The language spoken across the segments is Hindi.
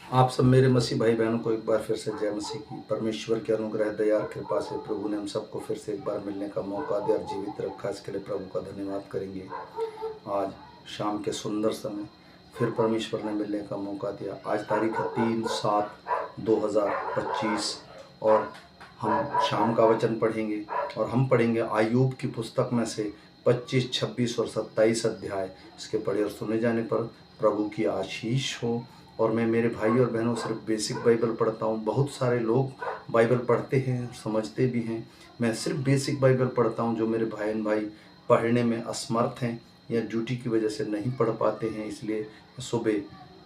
आप सब मेरे मसीह भाई बहनों को एक बार फिर से जय मसीह की। परमेश्वर के अनुग्रह दया और कृपा से प्रभु ने हम सबको फिर से एक बार मिलने का मौका दिया और जीवित रखा। इसके लिए प्रभु का धन्यवाद करेंगे। आज शाम के सुंदर समय फिर परमेश्वर ने मिलने का मौका दिया। आज तारीख है 3/7/2025 और हम शाम का वचन पढ़ेंगे और हम पढ़ेंगे आयूब की पुस्तक में से 25, 26 और 27 अध्याय। इसके पढ़े और सुने जाने पर प्रभु की आशीष हो। और मैं मेरे भाई और बहनों सिर्फ बेसिक बाइबल पढ़ता हूँ। बहुत सारे लोग बाइबल पढ़ते हैं, समझते भी हैं। मैं सिर्फ बेसिक बाइबल पढ़ता हूँ। जो मेरे भाई पढ़ने में असमर्थ हैं या ड्यूटी की वजह से नहीं पढ़ पाते हैं, इसलिए सुबह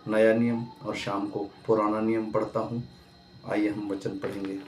नया नियम और शाम को पुराना नियम पढ़ता हूँ। आइए हम वचन पढ़ेंगे।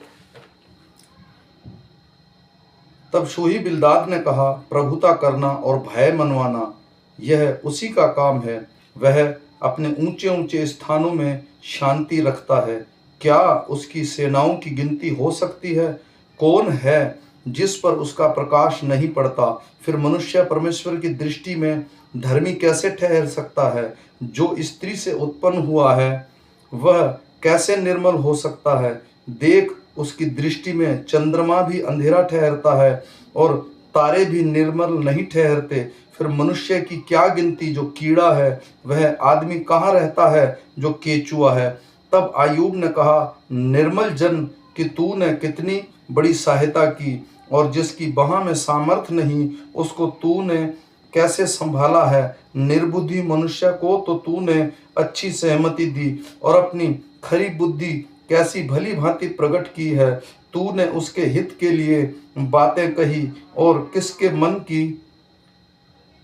तब शूही बिल्दाद ने कहा, प्रभुता करना और भय मनवाना यह उसी का काम है। वह अपने ऊंचे ऊंचे स्थानों में शांति रखता है। क्या उसकी सेनाओं की गिनती हो सकती है? कौन है जिस पर उसका प्रकाश नहीं पड़ता? फिर मनुष्य परमेश्वर की दृष्टि में धर्मी कैसे ठहर सकता है? जो स्त्री से उत्पन्न हुआ है वह कैसे निर्मल हो सकता है? देख, उसकी दृष्टि में चंद्रमा भी अंधेरा ठहरता है और तारे भी निर्मल नहीं ठहरते। फिर मनुष्य की क्या गिनती जो कीड़ा है? वह आदमी कहाँ रहता है जो केचुआ है? तब आयूब ने कहा, निर्मल जन कि तूने कितनी बड़ी सहायता की, और जिसकी बाह में सामर्थ नहीं उसको तूने कैसे संभाला है। निर्बुद्धि मनुष्य को तो तूने अच्छी सहमति दी और अपनी खरी बुद्धि कैसी भली भांति प्रकट की है। तूने उसके हित के लिए बातें कही और किसके मन की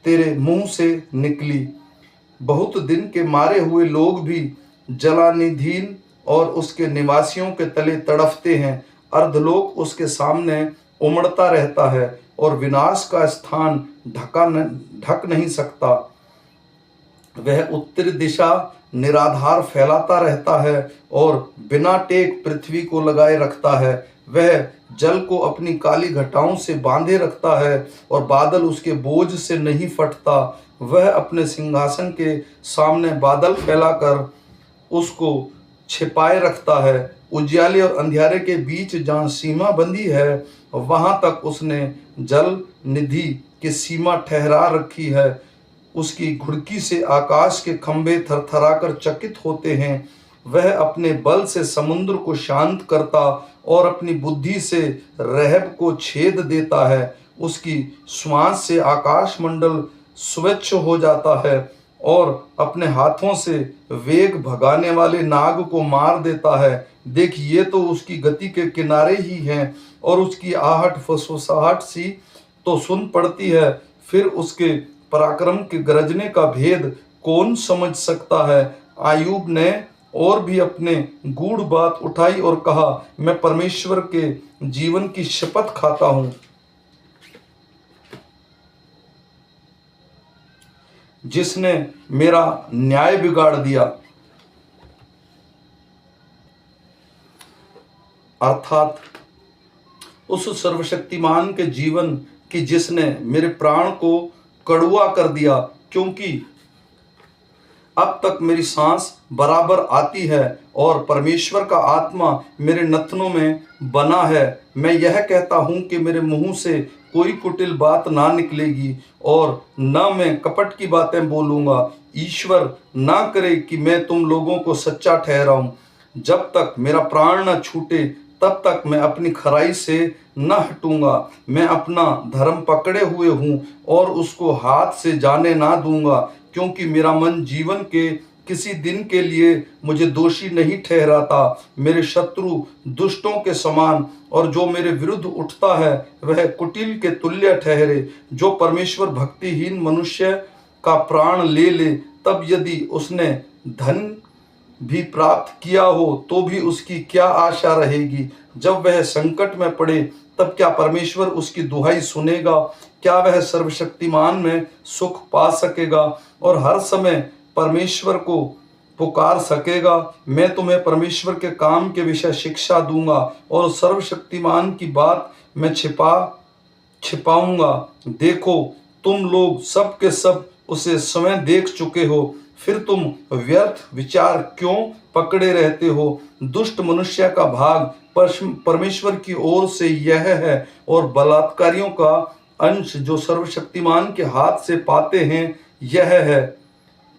तेरे मुंह से निकली। बहुत दिन के मारे हुए लोग भी जलानिधीन और उसके निवासियों के तले तड़फते हैं। अर्धलोक उसके सामने उमड़ता रहता है और विनाश का स्थान ढक नहीं सकता। वह उत्तरी दिशा निराधार फैलाता रहता है और बिना टेक पृथ्वी को लगाए रखता है। वह जल को अपनी काली घटाओं से बांधे रखता है और बादल उसके बोझ से नहीं फटता। वह अपने सिंहासन के सामने बादल फैलाकर उसको छिपाए रखता है। उजियाले और अंधियारे के बीच जहाँ सीमा बंदी है वहां तक उसने जल निधि की सीमा ठहरा रखी है। उसकी घुड़की से आकाश के खंभे थरथराकर चकित होते हैं। वह अपने बल से समुद्र को शांत करता और अपनी बुद्धि से रहब को छेद देता है। उसकी श्वास से आकाश मंडल स्वच्छ हो जाता है और अपने हाथों से वेग भगाने वाले नाग को मार देता है। देख, ये तो उसकी गति के किनारे ही हैं और उसकी आहट फुसफुसाहट सी तो सुन पड़ती है। फिर उसके पराक्रम के गरजने का भेद कौन समझ सकता है? आयूब ने और भी अपने गूढ़ बात उठाई और कहा, मैं परमेश्वर के जीवन की शपथ खाता हूं जिसने मेरा न्याय बिगाड़ दिया, अर्थात उस सर्वशक्तिमान के जीवन की जिसने मेरे प्राण को कड़ुआ कर दिया। क्योंकि अब तक मेरी सांस बराबर आती है और परमेश्वर का आत्मा मेरे नथनों में बना है। मैं यह कहता हूं कि मेरे मुंह से कोई कुटिल बात ना निकलेगी और न मैं कपट की बातें बोलूंगा। ईश्वर ना करे कि मैं तुम लोगों को सच्चा ठहराऊं। जब तक मेरा प्राण न छूटे तब तक मैं अपनी खराई से न हटूंगा। मैं अपना धर्म पकड़े हुए हूं और उसको हाथ से जाने ना दूंगा, क्योंकि मेरा मन जीवन के किसी दिन के लिए मुझे दोषी नहीं ठहराता। मेरे शत्रु दुष्टों के समान और जो मेरे विरुद्ध उठता है वह कुटिल के तुल्य ठहरे। जो परमेश्वर भक्तिहीन मनुष्य का प्राण ले ले, तब यदि उसने धन भी प्राप्त किया हो तो भी उसकी क्या आशा रहेगी? जब वह संकट में पड़े तब क्या परमेश्वर उसकी दुहाई सुनेगा? क्या वह सर्वशक्तिमान में सुख पा सकेगा और हर समय परमेश्वर को पुकार सकेगा? मैं तुम्हें परमेश्वर के काम के विषय शिक्षा दूंगा और सर्वशक्तिमान की बात मैं छिपाऊंगा। देखो, तुम लोग सब के सब उसे स्वयं देख चुके हो। फिर तुम व्यर्थ विचार क्यों पकड़े रहते हो? दुष्ट मनुष्य का भाग परमेश्वर की ओर से यह है, और बलात्कारियों का अंश जो सर्वशक्तिमान के हाथ से पाते हैं यह है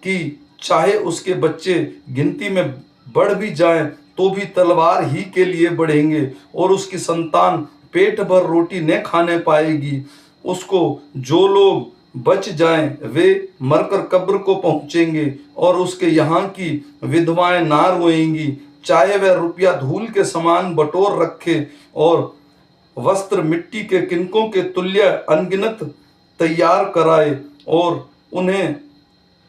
कि चाहे उसके बच्चे गिनती में बढ़ भी जाएं तो भी तलवार ही के लिए बढ़ेंगे, और उसकी संतान पेट भर रोटी न खाने पाएगी। उसको जो लोग बच जाएं वे मरकर कब्र को पहुंचेंगे, और उसके यहाँ की विधवाएं ना रोएंगी। चाहे वह रुपया धूल के समान बटोर रखे और वस्त्र मिट्टी के किनकों के तुल्य अनगिनत तैयार कराए, और उन्हें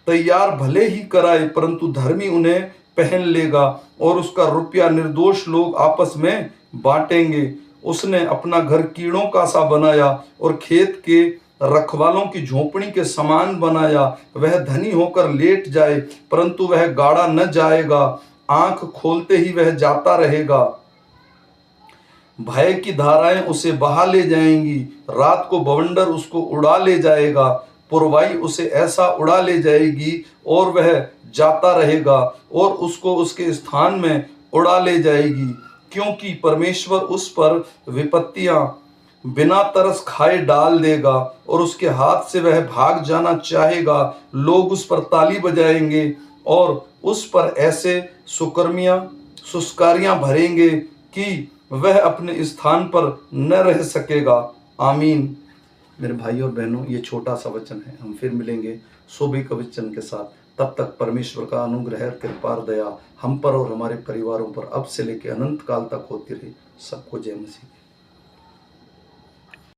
तैयार भले ही कराए, परंतु धर्मी उन्हें पहन लेगा, और उसका रुपया निर्दोष लोग आपस में बांटेंगे। उसने अपना घर कीड़ों का सा बनाया और खेत के रखवालों की झोपड़ी के समान बनाया। वह धनी होकर लेट जाए, परंतु वह गाड़ा न जाएगा, आंख खोलते ही वह जाता रहेगा। भय की धाराएं उसे बहा ले जाएंगी, रात को बवंडर उसको उड़ा ले जाएगा, पुरवाई उसे ऐसा उड़ा ले जाएगी और वह जाता रहेगा, और उसको उसके स्थान में उड़ा ले जाएगी, क्योंकि परमेश्वर उस पर विपत्तियां बिना तरस खाए डाल देगा, और उसके हाथ से वह भाग जाना चाहेगा। लोग उस पर ताली बजाएंगे और उस पर ऐसे सुस्कारियां भरेंगे कि वह अपने स्थान पर न रह सकेगा। आमीन। मेरे भाई और बहनों, ये छोटा सा वचन है। हम फिर मिलेंगे शोभित वचन के साथ। तब तक परमेश्वर का अनुग्रह, कृपा और दया हम पर और हमारे परिवारों पर अब से लेकर अनंत काल तक होती रहे। सबको जय मसीह।